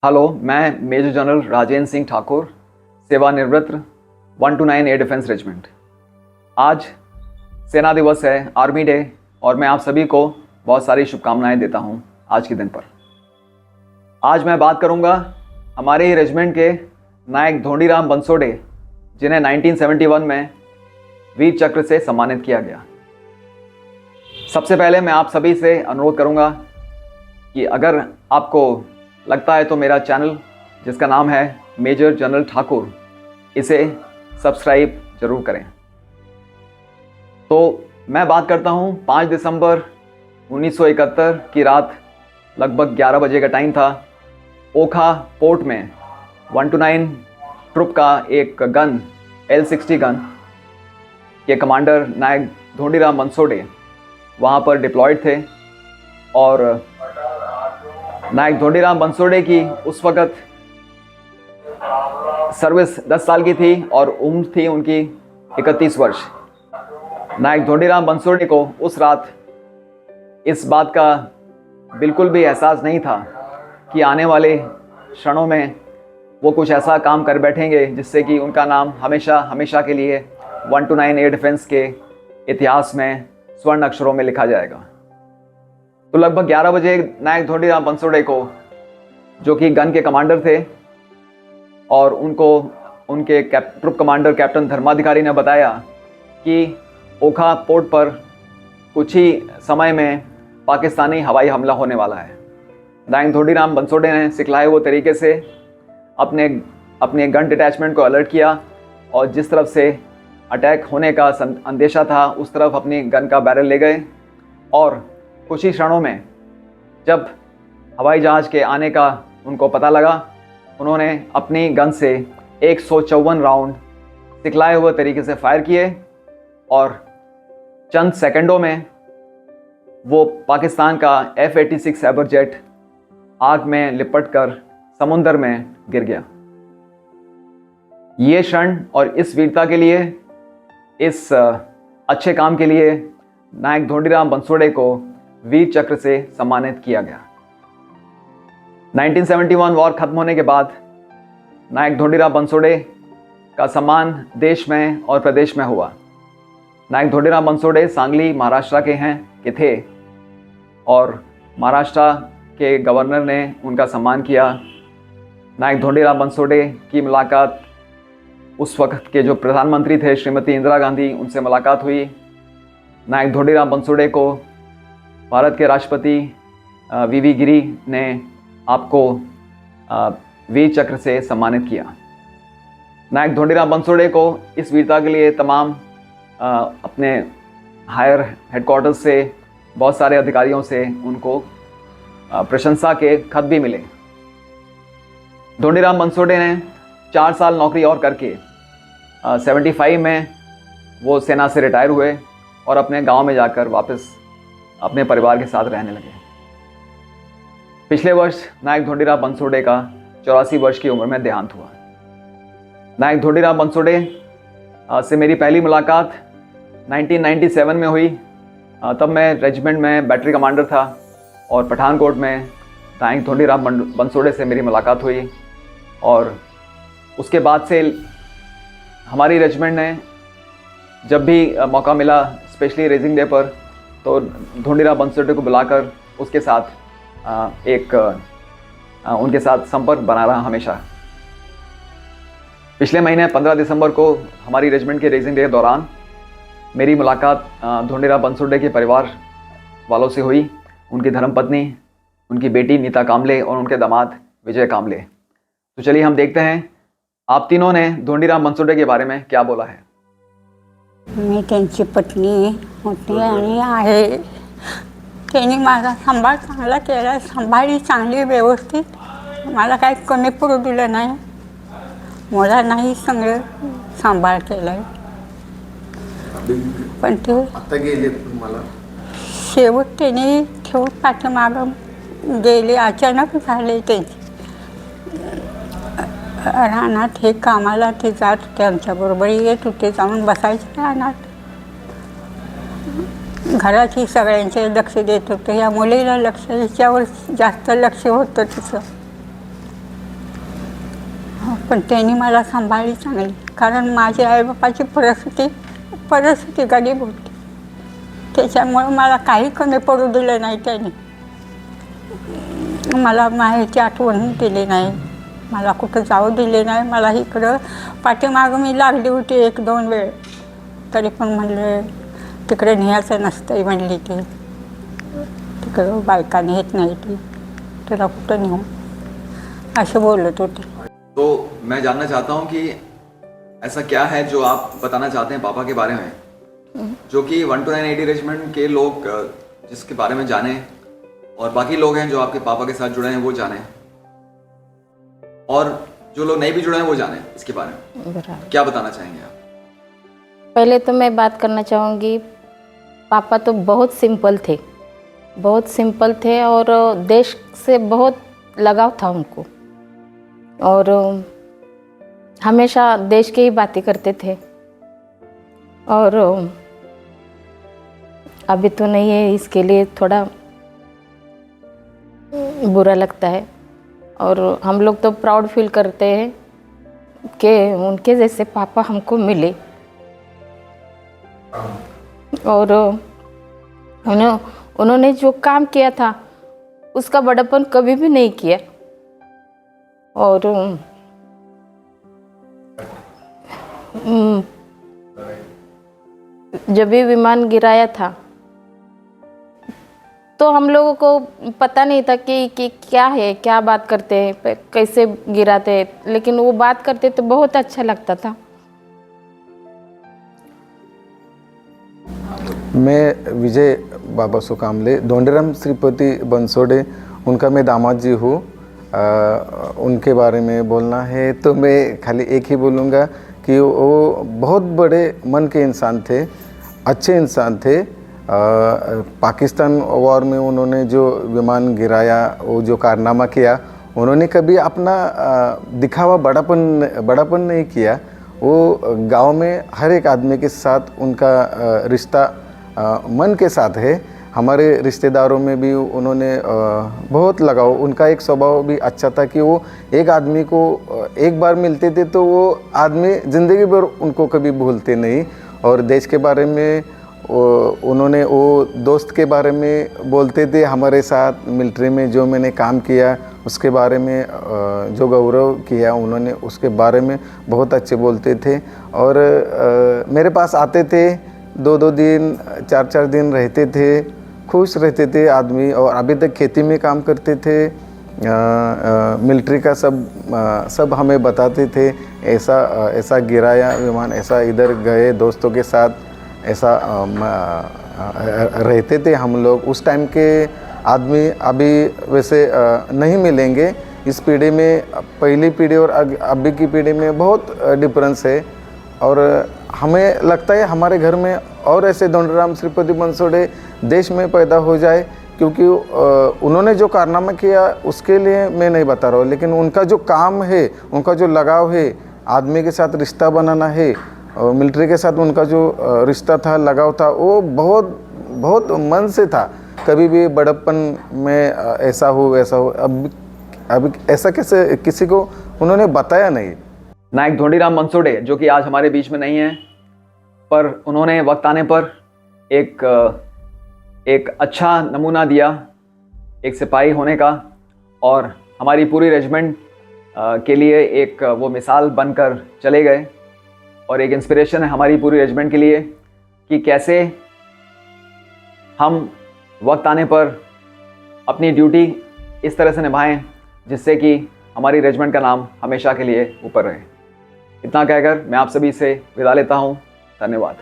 Hello, मैं major general Rajendra Singh Thakur, सेवानिवृत्त 129 air defence regiment. आज सेना दिवस है, आर्मी डे, और मैं आप सभी को बहुत सारी शुभकामनाएं देता हूं आज के दिन पर। आज मैं बात करूंगा हमारे ही रेजिमेंट के नायक धोंडीराम बंसोड़े, जिन्हें 1971 में वीर चक्र से सम्मानित किया गया। सबसे पहले मैं आप सभी से अनुरोध करूंगा कि अगर आपको लगता है तो मेरा चैनल, जिसका नाम है मेजर जनरल ठाकुर, इसे सब्सक्राइब जरूर करें। तो मैं बात करता हूं 5 दिसंबर 1971 की रात, लगभग 11 बजे का टाइम था। ओखा पोर्ट में 129 ट्रुप का एक गन, L60 गन के कमांडर नायक धोंडीराम बंसोड़े वहाँ पर डिप्लॉयड थे। और नायक धोंडीराम बंसोड़े की उस वक़्त सर्विस 10 साल की थी और उम्र थी उनकी 31 वर्ष। नायक धोंडीराम बंसोड़े को उस रात इस बात का बिल्कुल भी एहसास नहीं था कि आने वाले क्षणों में वो कुछ ऐसा काम कर बैठेंगे जिससे कि उनका नाम हमेशा हमेशा के लिए 129 एयर डिफेंस के इतिहास में स्वर्ण अक्षरों में लिखा जाएगा। तो लगभग 11 बजे नायक धोंडीराम बंसोड़े को, जो कि गन के कमांडर थे, और उनको उनके ट्रुप कमांडर कैप्टन धर्माधिकारी ने बताया कि ओखा पोर्ट पर कुछ ही समय में पाकिस्तानी हवाई हमला होने वाला है। नायक धोंडीराम बंसोड़े ने सिखलाए हुए तरीके से अपने गन डिटैचमेंट को अलर्ट किया और जिस तरफ से अटैक होने का अंदेशा था उस तरफ अपनी गन का बैरल ले गए। और कुछ ही क्षणों में जब हवाई जहाज़ के आने का उनको पता लगा, उन्होंने अपनी गन से 154 राउंड सिखलाए हुए तरीके से फायर किए और चंद सेकंडों में वो पाकिस्तान का F-86 एबर जेट आग में लिपटकर समुंदर में गिर गया। ये क्षण और इस वीरता के लिए, इस अच्छे काम के लिए नायक धोंडीराम बंसोड़े को वीर चक्र से सम्मानित किया गया। 1971 वॉर खत्म होने के बाद नायक धोंडीराम बंसोड़े का सम्मान देश में और प्रदेश में हुआ। नायक धोंडीराम बंसोड़े सांगली महाराष्ट्र के थे और महाराष्ट्र के गवर्नर ने उनका सम्मान किया। नायक धोंडीराम बंसोड़े की मुलाकात उस वक्त के जो प्रधानमंत्री थे श्रीमती इंदिरा गांधी, उनसे मुलाकात हुई। नायक धोंडीराम बंसोड़े को भारत के राष्ट्रपति वी गिरी ने आपको वीर चक्र से सम्मानित किया। नायक धोंडीराम बंसोड़े को इस वीरता के लिए तमाम अपने हायर हेडक्वार्टर्स से, बहुत सारे अधिकारियों से उनको प्रशंसा के खत भी मिले। धोंडीराम बंसोड़े ने 4 साल नौकरी और करके 75 में वो सेना से रिटायर हुए और अपने गांव में जाकर वापस अपने परिवार के साथ रहने लगे। पिछले वर्ष नायक धोंडीराम बंसोड़े का 84 वर्ष की उम्र में देहांत हुआ। नायक धोंडीराम बंसोड़े से मेरी पहली मुलाकात 1997 में हुई। तब मैं रेजिमेंट में बैटरी कमांडर था और पठानकोट में नायक धोंडीराम बंसोड़े से मेरी मुलाकात हुई। और उसके बाद से हमारी रेजिमेंट ने जब भी मौका मिला, स्पेशली रेजिंग डे पर, तो धोंडीराम बंसोड़े को बुलाकर उसके साथ उनके साथ संपर्क बना रहा हमेशा। पिछले महीने 15 दिसंबर को हमारी रेजिमेंट के रेजिंग डे के दौरान मेरी मुलाकात धोंडीराम बंसोड़े के परिवार वालों से हुई। उनकी धर्मपत्नी, उनकी बेटी नीता कामले और उनके दामाद विजय कामले। तो चलिए हम देखते हैं आप तीनों ने धोंडीराम बंसोड़े के बारे में क्या बोला है। मी त्यांची पत्नी होती आणि आहे। त्यांनी माझा सांभाळ चांगला केला, सांभाळली चांगली व्यवस्थित, मला काही कमी पडू दिलं नाही, मुलांनाही सगळं सांभाळ केला आहे। पण ते आता गेले तुम्हाला शेवट त्यांनी ठेवून पाठीमागं गेले, अचानक झाले त्यांची। रानात हे कामाला ते जात होते, आमच्याबरोबर येत होते, जाऊन बसायचे रानात, घराची सगळ्यांचे लक्ष देत होते। या मुलीला लक्ष, याच्यावर जास्त लक्ष होतं तिचं। पण त्यांनी मला सांभाळली चांगली, कारण माझ्या आईबापाची परिस्थिती गरीब होती. त्याच्यामुळं मला काही कमी पडू दिलं नाही त्यांनी. मला माहेरची आठवण दिली नाही, मला कुठं जाऊ दिले नाही. मला इकडं पाठीमागं मी लागली होती 1-2 वेळ, तरी पण म्हणलं तिकडे न्यायचं नसतंय म्हणली ती. तिकडं बायका नेत नाही ती, तुला कुठं नेऊ असं बोलत होते. तो मैं जानना चाहता हूँ कि ऐसा क्या है जो आप बताना चाहते हैं पापा के बारे में, जो कि 12980 रेजिमेंट के लोग जिसके बारे में जाने और बाकी लोग हैं जो आपके पापा के साथ जुड़े हैं वो जाने, और जो लोग नहीं भी जुड़े हैं वो जाने इसके बारे में क्या बताना चाहेंगे आप? पहले तो मैं बात करना चाहूँगी, पापा तो बहुत सिंपल थे और देश से बहुत लगाव था उनको, और हमेशा देश की ही बातें करते थे. और अभी तो नहीं है, इसके लिए थोड़ा बुरा लगता है. और हम लोग तो प्राउड फील करते हैं कि उनके जैसे पापा हमको मिले. और उन्होंने जो काम किया था उसका बड़ापन कभी भी नहीं किया. और जब भी विमान गिराया था तो हम लोगों को पता नहीं था कि क्या है, क्या बात करते हैं, कैसे गिराते हैं, लेकिन वो बात करते तो बहुत अच्छा लगता था. मैं विजय बाबा सुकामले, धोंडीराम श्रीपति बनसोड़े, उनका मैं दामाद जी हूँ. उनके बारे में बोलना है तो मैं खाली एक ही बोलूँगा कि वो बहुत बड़े मन के इंसान थे, अच्छे इंसान थे. पाकिस्तान वॉर में उन्होंने जो विमान गिराया, वो जो कारनामा किया, उन्होंने कभी अपना दिखावा बड़ापन नहीं किया. वो गांव में हर एक आदमी के साथ उनका रिश्ता मन के साथ है. हमारे रिश्तेदारों में भी उन्होंने बहुत लगाव. उनका एक स्वभाव भी अच्छा था कि वो एक आदमी को एक बार मिलते थे तो वो आदमी ज़िंदगी भर उनको कभी भूलते नहीं. और देश के बारे में उन्होंने वो दोस्त के बारे में बोलते थे. हमारे साथ मिलिट्री में जो मैंने काम किया उसके बारे में जो गौरव किया उन्होंने, उसके बारे में बहुत अच्छे बोलते थे. और मेरे पास आते थे, 2-2 दिन 4-4 दिन रहते थे, खुश रहते थे आदमी. और अभी तक खेती में काम करते थे. मिलिट्री का सब हमें बताते थे, ऐसा गिराया विमान, ऐसा इधर गए दोस्तों के साथ, ऐसा रहते थे हम लोग. उस टाइम के आदमी अभी वैसे नहीं मिलेंगे. इस पीढ़ी में, पहली पीढ़ी और अभी की पीढ़ी में बहुत डिफरेंस है. और हमें लगता है हमारे घर में और ऐसे धोंडीराम श्रीपति बनसोड़े देश में पैदा हो जाए, क्योंकि उन्होंने जो कारनामा किया उसके लिए मैं नहीं बता रहा हूँ, लेकिन उनका जो काम है, उनका जो लगाव है, आदमी के साथ रिश्ता बनाना है, और मिलिट्री के साथ उनका जो रिश्ता था, लगाव था, वो बहुत मन से था. कभी भी बड़प्पन में ऐसा हो वैसा हो, अभी ऐसा कैसे किसी को उन्होंने बताया नहीं. नायक धोंडीराम बनसोड़े जो कि आज हमारे बीच में नहीं हैं, पर उन्होंने वक्त आने पर एक अच्छा नमूना दिया एक सिपाही होने का, और हमारी पूरी रेजिमेंट के लिए एक वो मिसाल बनकर चले गए. और एक इंस्पिरेशन है हमारी पूरी रेजिमेंट के लिए कि कैसे हम वक्त आने पर अपनी ड्यूटी इस तरह से निभाएं जिससे कि हमारी रेजिमेंट का नाम हमेशा के लिए ऊपर रहे. इतना कहकर मैं आप सभी से विदा लेता हूँ. धन्यवाद.